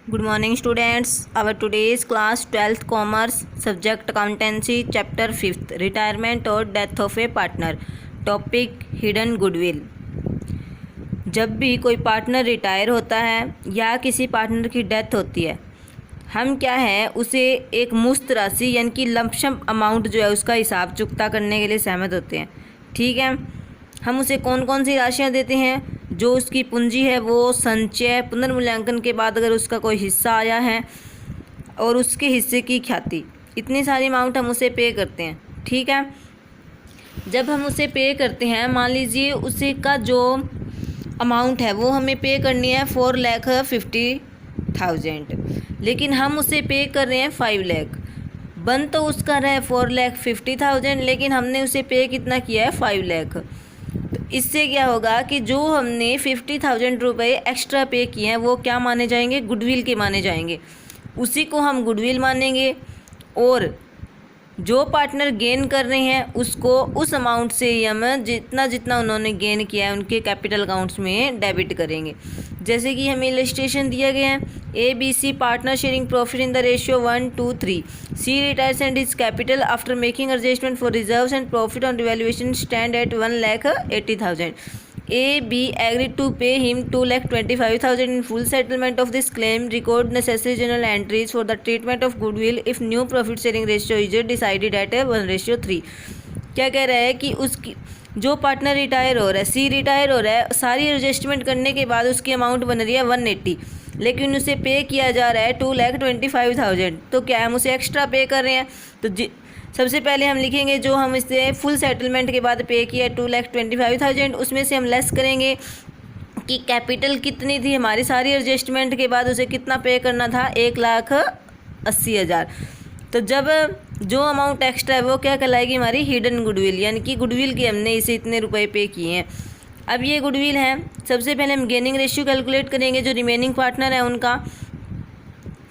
Good morning students. Our today's class 12th commerce subject accountancy chapter 5th retirement or death of a partner. Topic hidden goodwill. जब भी कोई partner retire होता है या किसी partner की डेथ होती है, हम क्या है उसे एक मुश्त राशि यानी कि लमसम अमाउंट जो है उसका हिसाब चुकता करने के लिए सहमत होते हैं। ठीक है, हम उसे कौन कौन सी राशियां देते हैं? जो उसकी पूंजी है वो संचय पुनर्मूल्यांकन के बाद अगर उसका कोई हिस्सा आया है और उसके हिस्से की ख्याति, इतनी सारी अमाउंट हम उसे पे करते हैं। ठीक है, जब हम उसे पे करते हैं, मान लीजिए उसे का जो अमाउंट है वो हमें पे करनी है 4,50,000, लेकिन हम उसे पे कर रहे हैं 5 लाख। बन तो उसका रहा है 4,50,000, लेकिन हमने उसे पे कितना किया है 5 लाख। तो इससे क्या होगा कि जो हमने 50,000 रुपये एक्स्ट्रा पे किए हैं वो क्या माने जाएंगे? गुडविल के माने जाएंगे। उसी को हम गुडविल मानेंगे और जो पार्टनर गेन कर रहे हैं उसको उस अमाउंट से ही हम जितना जितना उन्होंने गेन किया है उनके कैपिटल अकाउंट्स में डेबिट करेंगे। जैसे कि हमें इलस्ट्रेशन दिया गया है, ABC partner sharing profit in the ratio 1:3। C retires and is capital after making adjustment for reserves and profit on revaluation stand at 1,80,000। AB agreed to pay him 2,25,000 in full settlement of this claim. Record necessary journal entries for the treatment of goodwill if new profit sharing ratio is decided at 1:3। क्या कह रहा है कि उसकी जो partner retire हो रहा है, C रिटायर हो रहा है, सारी एडजस्टमेंट करने के बाद उसकी अमाउंट बन रही है 180, लेकिन उसे पे किया जा रहा है 2,25,000। तो क्या हम उसे एक्स्ट्रा पे कर रहे हैं? तो सबसे पहले हम लिखेंगे जो हम इसे फुल सेटलमेंट के बाद पे किया 2,25,000, उसमें से हम लेस करेंगे कि कैपिटल कितनी थी हमारी, सारी एडजस्टमेंट के बाद उसे कितना पे करना था 1,80,000। तो जब जो अमाउंट एक्स्ट्रा है वो क्या कहलाएगी? हमारी हिडन गुडविल, यानी कि गुडविल के हमने इसे इतने रुपए पे किए हैं। अब ये गुडविल है, सबसे पहले हम गेनिंग रेशियो कैलकुलेट करेंगे जो रिमेनिंग पार्टनर है उनका।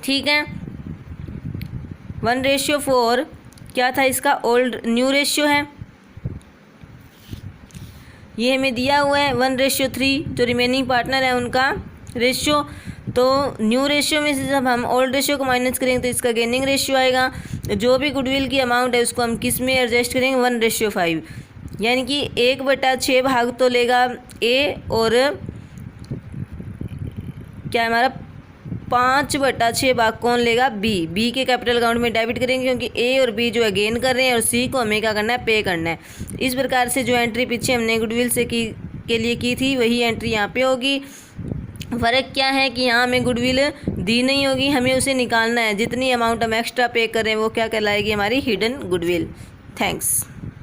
ठीक है, 1:4 क्या था इसका? ओल्ड न्यू रेशियो है, ये हमें दिया हुआ है 1:3 जो रिमेनिंग पार्टनर है उनका रेशियो। तो न्यू रेशियो में से जब हम ओल्ड रेशियो को माइनस करेंगे तो इसका गेनिंग रेशियो आएगा। जो भी गुडविल की अमाउंट है उसको हम किस में एडजस्ट करेंगे? 1:5, यानी कि 1/6 भाग तो लेगा A और क्या हमारा 5/6 भाग कौन लेगा? B के कैपिटल अकाउंट में डेबिट करेंगे क्योंकि A और B जो है गेन कर रहे हैं और C को हमें क्या करना है? पे करना है। इस प्रकार से जो एंट्री पीछे हमने गुडविल से के लिए की थी वही एंट्री यहाँ पे होगी। फ़र्क क्या है कि यहाँ हमें गुडविल दी नहीं होगी, हमें उसे निकालना है। जितनी अमाउंट हम एक्स्ट्रा पे कर रहे हैं वो क्या कहलाएगी? हमारी हिडन गुडविल। थैंक्स।